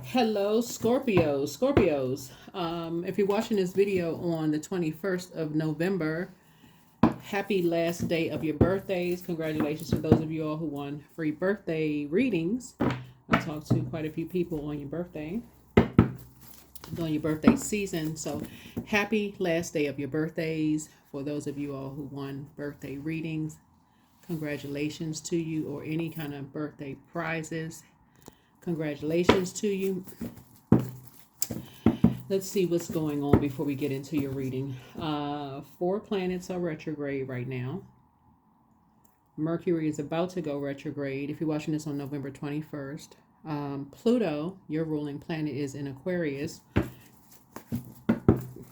Hello, Scorpios. If you're watching this video on the 21st of November, happy last day of your birthdays. Congratulations to those of you all who won free birthday readings. I talked to quite a few people on your birthday, on your birthday season. So happy last day of your birthdays. For those of you all who won birthday readings, congratulations to you, or any kind of birthday prizes. Congratulations to you. Let's see what's going on before we get into your reading. 4 planets are retrograde right now. Mercury is about to go retrograde. If you're watching this on November 21st, Pluto, your ruling planet, is in Aquarius,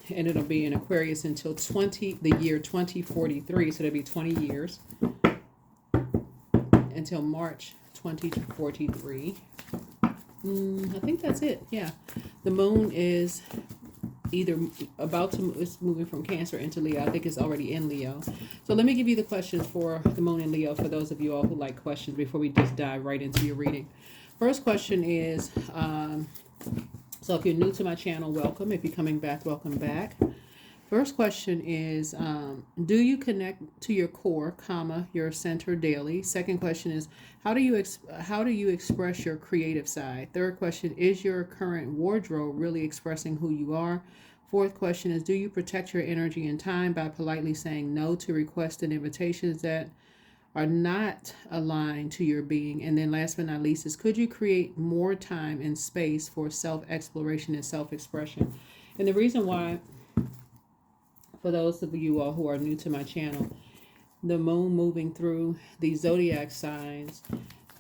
and it'll be in Aquarius until the year 2043. So that'll be 20 years until March 2043. I think that's it. Yeah. The moon is either it's moving from Cancer into Leo. I think it's already in Leo. So let me give you the questions for the moon in Leo for those of you all who like questions before we just dive right into your reading. First question is, so if you're new to my channel, welcome. If you're coming back, welcome back. First question is, do you connect to your core, your center daily? Second question is, how do you express your creative side? Third question, is your current wardrobe really expressing who you are? Fourth question is, do you protect your energy and time by politely saying no to requests and invitations that are not aligned to your being? And then last but not least is, could you create more time and space for self-exploration and self-expression? And the reason why, for those of you all who are new to my channel, the moon moving through the zodiac signs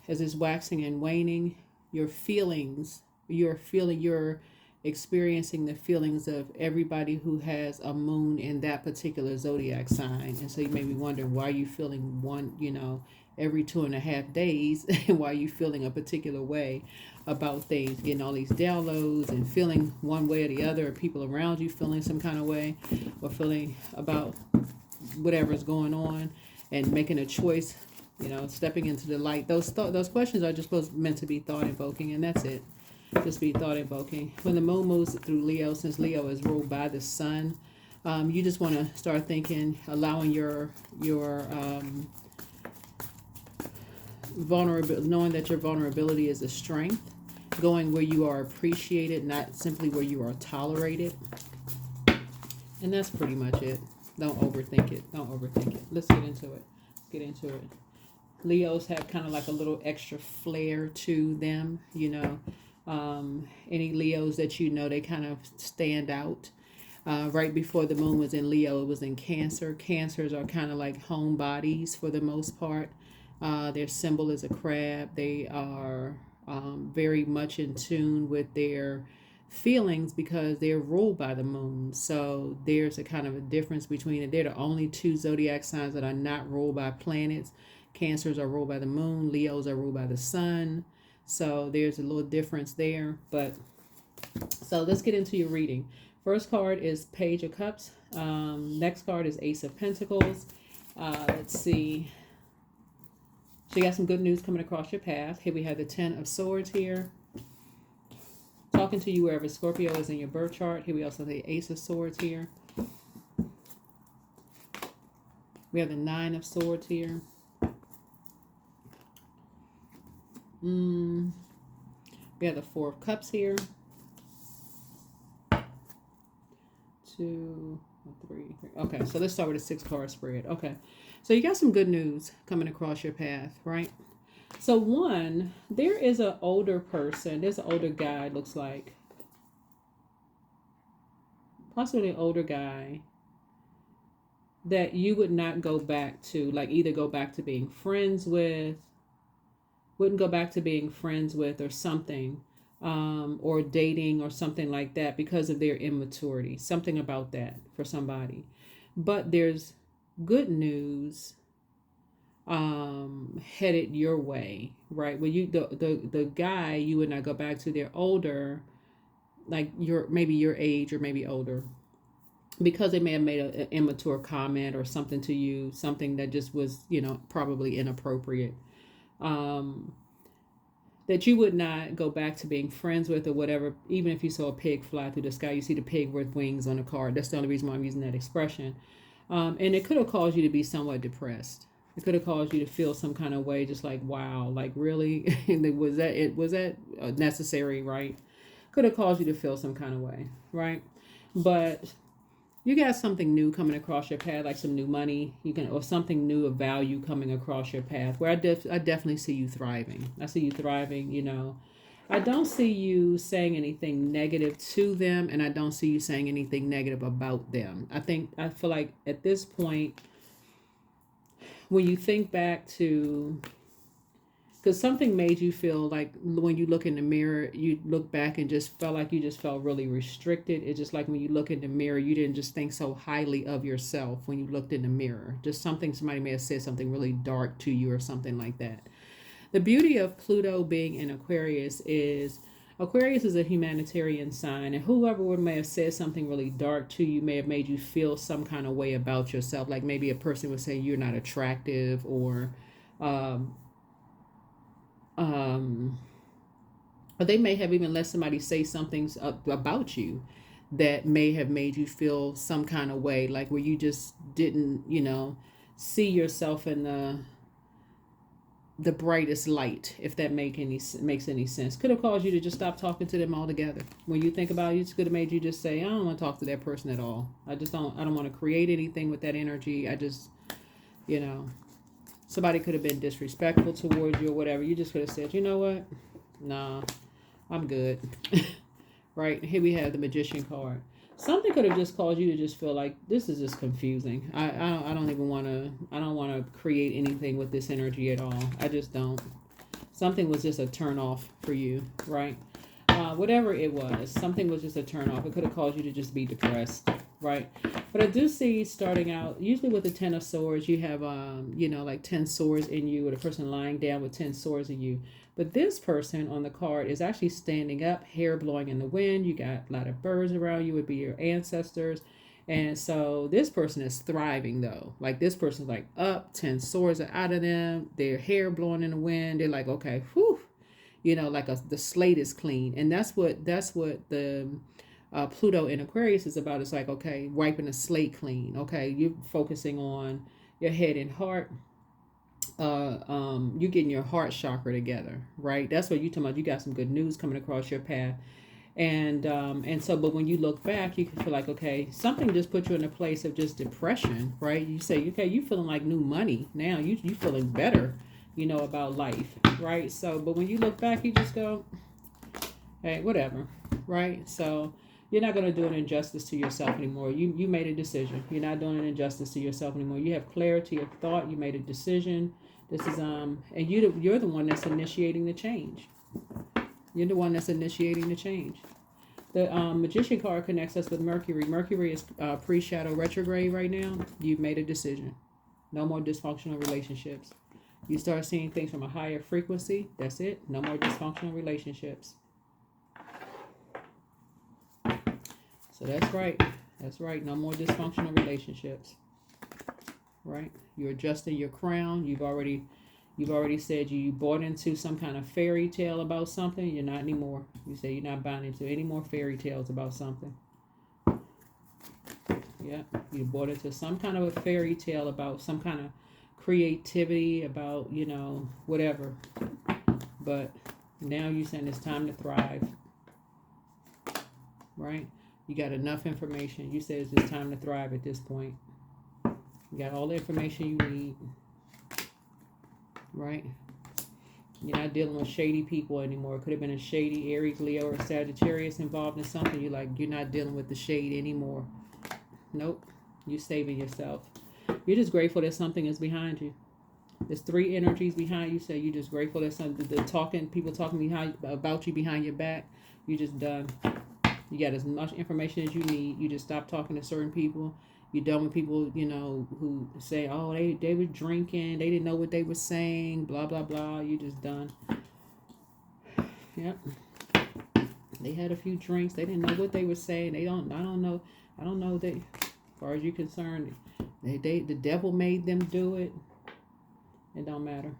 as it's waxing and waning, you're experiencing the feelings of everybody who has a moon in that particular zodiac sign. And so you may be wondering, why are you feeling every 2.5 days, and why are you feeling a particular way about things, getting all these downloads and feeling one way or the other, or people around you feeling some kind of way, or feeling about whatever's going on and making a choice, stepping into the light. Those questions are just meant to be thought invoking, and that's it. Just be thought invoking. When the moon moves through Leo, since Leo is ruled by the sun, you just want to start thinking, allowing your vulnerability, knowing that your vulnerability is a strength, going where you are appreciated, not simply where you are tolerated. And that's pretty much it. Don't overthink it. Let's get into it. Leos have kind of like a little extra flair to them, any Leos that they kind of stand out. Right before the moon was in Leo, it was in Cancer. Cancers are kind of like homebodies for the most part. Their symbol is a crab. They are very much in tune with their feelings because they're ruled by the moon. So there's a kind of a difference between it. They're the only 2 zodiac signs that are not ruled by planets. Cancers are ruled by the moon. Leos are ruled by the sun. So there's a little difference there. But so let's get into your reading. First card is Page of Cups. Next card is Ace of Pentacles. Let's see. So you got some good news coming across your path. Here we have the 10 of Swords here. Talking to you wherever Scorpio is in your birth chart. Here we also have the Ace of Swords here. We have the 9 of Swords here. We have the 4 of Cups here. 2, 3. Okay, so let's start with a 6-card spread. Okay, so you got some good news coming across your path, right? So one, there is an older person. There's an older guy, looks like. Possibly an older guy that you would not go back to, like either go back to being friends with, wouldn't go back to being friends with or something, or dating or something like that because of their immaturity. Something about that for somebody. But there's good news headed your way, right? Well, the guy you would not go back to, they're older, like maybe your age or maybe older, because they may have made an immature comment or something to you, something that just was probably inappropriate. that you would not go back to being friends with or whatever. Even if you saw a pig fly through the sky, you see the pig with wings on the card. That's the only reason why I'm using that expression. And it could have caused you to be somewhat depressed. It could have caused you to feel some kind of way, just like, wow, like really, was that it? Was that necessary? Right? Could have caused you to feel some kind of way, right? But you got something new coming across your path, like some new money, you can, or something new of value coming across your path. Where I definitely see you thriving. I see you thriving. You know, I don't see you saying anything negative to them, and I don't see you saying anything negative about them. I feel like at this point, when you think back to, because something made you feel like when you look in the mirror, you look back and just felt like you just felt really restricted. It's just like when you look in the mirror, you didn't just think so highly of yourself when you looked in the mirror. Just something, somebody may have said something really dark to you or something like that. The beauty of Pluto being in Aquarius is a humanitarian sign, and whoever would may have said something really dark to you may have made you feel some kind of way about yourself. Like maybe a person would say you're not attractive, or um, um, or they may have even let somebody say something about you that may have made you feel some kind of way, like where you just didn't, see yourself in the brightest light, if that makes any sense. Could have caused you to just stop talking to them altogether. When you think about it, it could have made you just say, I don't want to talk to that person at all. I don't want to create anything with that energy. I just, you know, somebody could have been disrespectful towards you or whatever. You just could have said, you know what? Nah, I'm good. Right? Here we have the Magician card. Something could have just caused you to just feel like this is just confusing. I don't even want to, I don't want to create anything with this energy at all. I just don't. Something was just a turn off for you, right? Whatever it was, something was just a turn off. It could have caused you to just be depressed, right? But I do see starting out, usually with the 10 of swords, you have, like 10 swords in you, or the person lying down with 10 swords in you. But this person on the card is actually standing up, hair blowing in the wind. You got a lot of birds around you, would be your ancestors. And so this person is thriving though. Like this person's like up, 10 swords are out of them, their hair blowing in the wind. They're like, okay, whew, like the slate is clean. And that's what the Pluto in Aquarius is about. It's like, okay, wiping the slate clean. Okay, you're focusing on your head and heart. You getting your heart chakra together, right? That's what you talking about. You got some good news coming across your path. And so, but when you look back, you can feel like, okay, something just put you in a place of just depression, right? You say, okay, you feeling like new money now. You feeling better, about life, right? So, but when you look back, you just go, hey, whatever, right? So you're not going to do an injustice to yourself anymore. You made a decision. You're not doing an injustice to yourself anymore. You have clarity of thought. You made a decision. This is and you're the one that's initiating the change. You're the one that's initiating the change. The Magician card connects us with Mercury. Mercury is pre-shadow retrograde right now. You've made a decision. No more dysfunctional relationships. You start seeing things from a higher frequency. That's it. No more dysfunctional relationships. So that's right. That's right. No more dysfunctional relationships. Right? You're adjusting your crown. You've already said you bought into some kind of fairy tale about something. You're not anymore. You say you're not buying into any more fairy tales about something. Yeah. You bought into some kind of a fairy tale about some kind of creativity, about, whatever. But now you're saying it's time to thrive. Right? You got enough information. You said it's just time to thrive at this point. You got all the information you need. Right? You're not dealing with shady people anymore. It could have been a shady Aries, Leo, or Sagittarius involved in something. You're not dealing with the shade anymore. Nope. You're saving yourself. You're just grateful that something is behind you. There's 3 energies behind you. So you're just grateful that people talking about you behind your back. You're just done. You got as much information as you need. You just stop talking to certain people. You're done with people, who say, oh, they were drinking. They didn't know what they were saying. Blah, blah, blah. You just done. Yep. They had a few drinks. They didn't know what they were saying. I don't know. As far as you're concerned, the devil made them do it. It don't matter.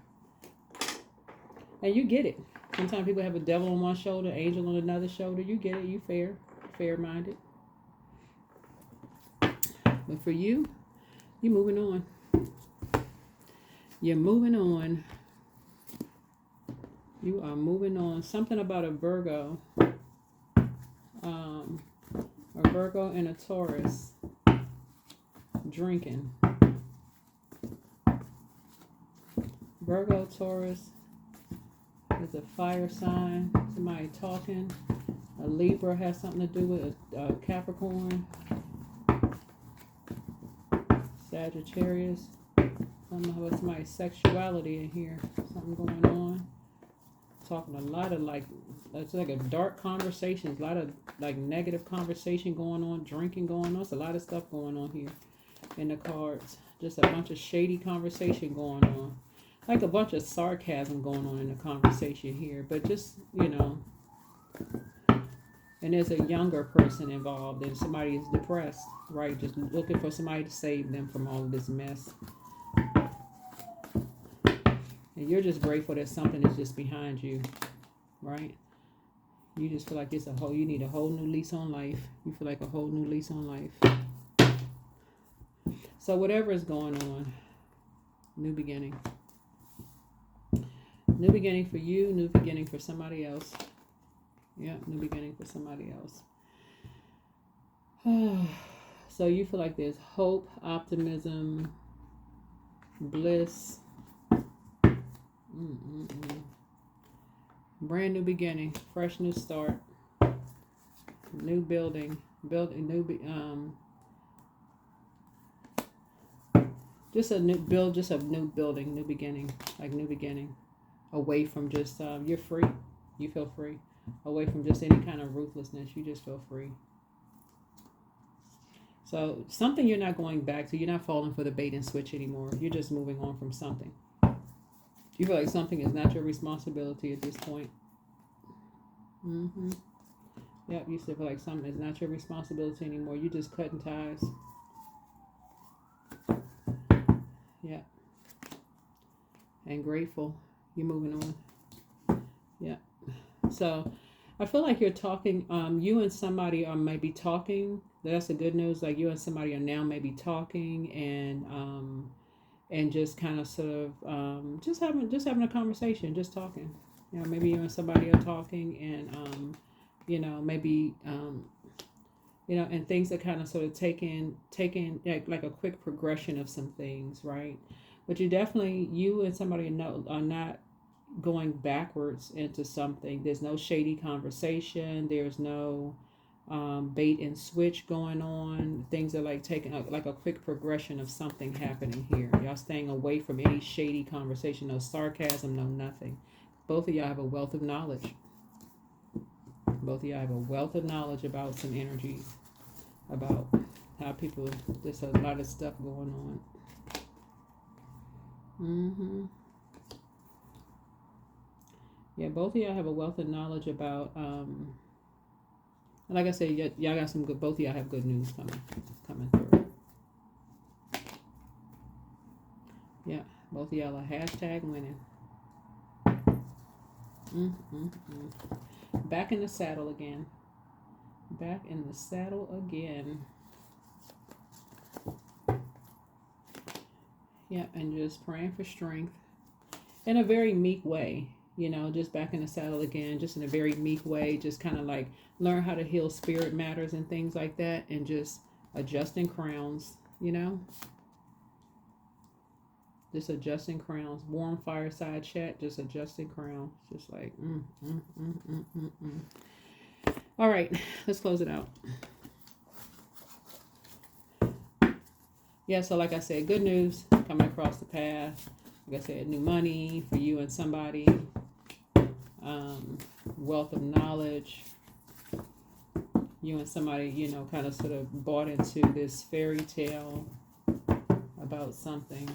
And you get it. Sometimes people have a devil on one shoulder, angel on another shoulder. You get it. You fair-minded. But for you, you're moving on. You're moving on. You are moving on. Something about a Virgo. A Virgo and a Taurus drinking. Virgo, Taurus is a fire sign. Somebody talking. A Libra has something to do with a Capricorn. Sagittarius. I don't know about somebody's sexuality in here. Something going on. Talking a lot of like, it's like a dark conversations, a lot of like negative conversation going on, drinking going on. It's a lot of stuff going on here in the cards. Just a bunch of shady conversation going on. Like a bunch of sarcasm going on in the conversation here. But just, you know, and there's a younger person involved and somebody is depressed, right? Just looking for somebody to save them from all of this mess. And you're just grateful that something is just behind you, right? You just feel like it's you need a whole new lease on life. You feel like a whole new lease on life. So whatever is going on, new beginning. New beginning for you, new beginning for somebody else. Yeah, new beginning for somebody else. So you feel like there's hope, optimism, bliss. Brand new beginning, fresh new start, new building, just a new building, new beginning, like new beginning, away from just you're free, you feel free, away from just any kind of ruthlessness, you just feel free. So something you're not going back to, you're not falling for the bait and switch anymore. You're just moving on from something. You feel like something is not your responsibility at this point. Yep, you still feel like something is not your responsibility anymore. You're just cutting ties. Yep. And grateful. You're moving on. Yep. So I feel like you're talking, you and somebody are maybe talking. That's the good news. Like you and somebody are now maybe talking and just kind of sort of just having a conversation, just talking. You know, maybe you and somebody are talking and you know, maybe you know, and things are kind of sort of taking like a quick progression of some things, right? But you and somebody are not going backwards into something. There's no shady conversation. There's no bait and switch going on. Things are like taking like a quick progression of something happening here. Y'all staying away from any shady conversation, no sarcasm, no nothing. Both of y'all have a wealth of knowledge. Both of y'all have a wealth of knowledge about some energies, about how people, there's a lot of stuff going on. Yeah, both of y'all have a wealth of knowledge about like I said, y'all got some good. Both of y'all have good news coming through. Yeah, both of y'all are #winning. Back in the saddle again. Back in the saddle again. Yeah, and just praying for strength in a very meek way. You know, just back in the saddle again, just in a very meek way, just kind of like learn how to heal spirit matters and things like that, and just adjusting crowns, you know, just adjusting crowns. Warm fireside chat, just adjusting crowns, just like All right, let's close it out. Yeah, so like I said, good news coming across the path. Like I said, new money for you and somebody. Wealth of knowledge. You and somebody, you know, kind of sort of bought into this fairy tale about something.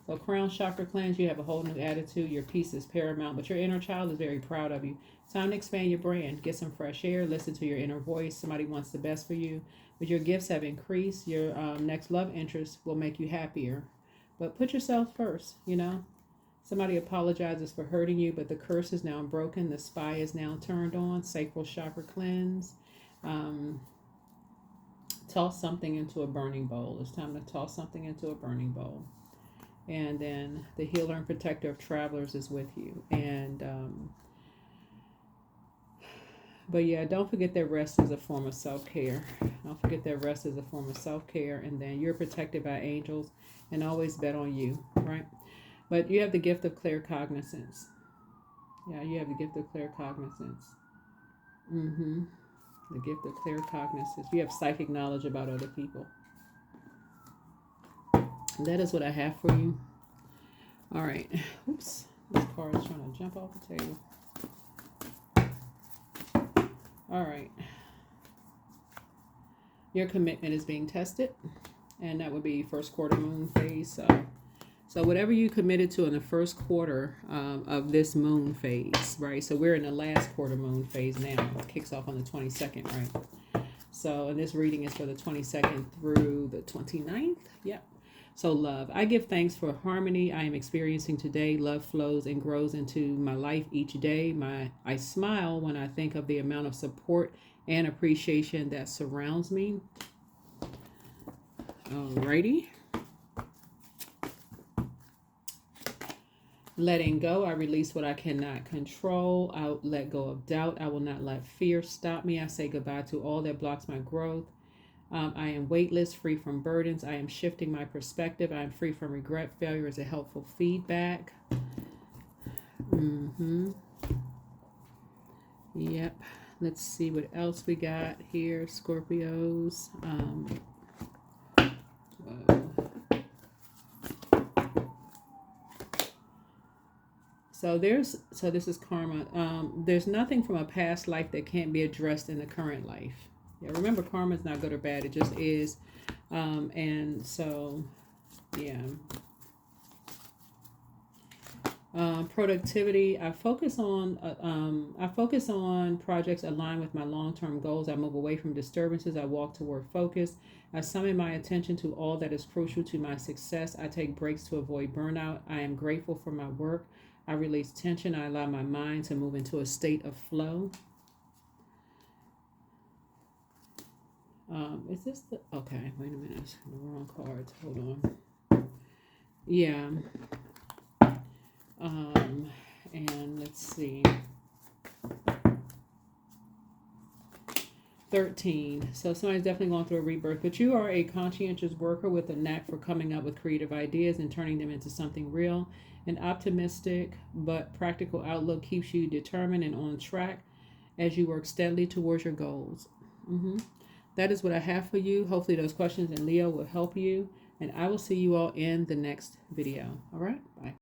So crown chakra cleanse, you have a whole new attitude. Your peace is paramount, but your inner child is very proud of you. Time to expand your brand. Get some fresh air. Listen to your inner voice. Somebody wants the best for you. But your gifts have increased. Your next love interest will make you happier. But put yourself first, you know. Somebody apologizes for hurting you, but the curse is now broken. The spy is now turned on. Sacral chakra cleanse. Toss something into a burning bowl. It's time to toss something into a burning bowl. And then the healer and protector of travelers is with you. And but yeah, don't forget that rest is a form of self-care. Don't forget that rest is a form of self-care. And then you're protected by angels, and always bet on you, right? But you have the gift of claircognizance. Yeah, you have the gift of claircognizance. The gift of claircognizance. You have psychic knowledge about other people. And that is what I have for you. All right. Oops. This card is trying to jump off the table. All right. Your commitment is being tested. And that would be first quarter moon phase. So whatever you committed to in the first quarter of this moon phase, right? So we're in the last quarter moon phase now. It kicks off on the 22nd, right? So, and this reading is for the 22nd through the 29th. Yep. So love. I give thanks for harmony I am experiencing today. Love flows and grows into my life each day. I smile when I think of the amount of support and appreciation that surrounds me. Alrighty. Letting go, I release what I cannot control. I'll let go of doubt. I will not let fear stop me. I say goodbye to all that blocks my growth. I am weightless, free from burdens. I am shifting my perspective. I am free from regret. Failure is a helpful feedback. Yep. Let's see what else we got here, Scorpios. So this is karma. There's nothing from a past life that can't be addressed in the current life. Yeah, remember, karma is not good or bad. It just is. And so, yeah. Productivity. I focus on projects aligned with my long-term goals. I move away from disturbances. I walk toward focus. I summon my attention to all that is crucial to my success. I take breaks to avoid burnout. I am grateful for my work. I release tension. I allow my mind to move into a state of flow. Is this the... Okay, wait a minute. The wrong cards. Hold on. Yeah. And let's see. 13. So somebody's definitely going through a rebirth, but you are a conscientious worker with a knack for coming up with creative ideas and turning them into something real. An optimistic but practical outlook keeps you determined and on track as you work steadily towards your goals. That is what I have for you. Hopefully those questions in Leo will help you, and I will see you all in the next video. All right, bye.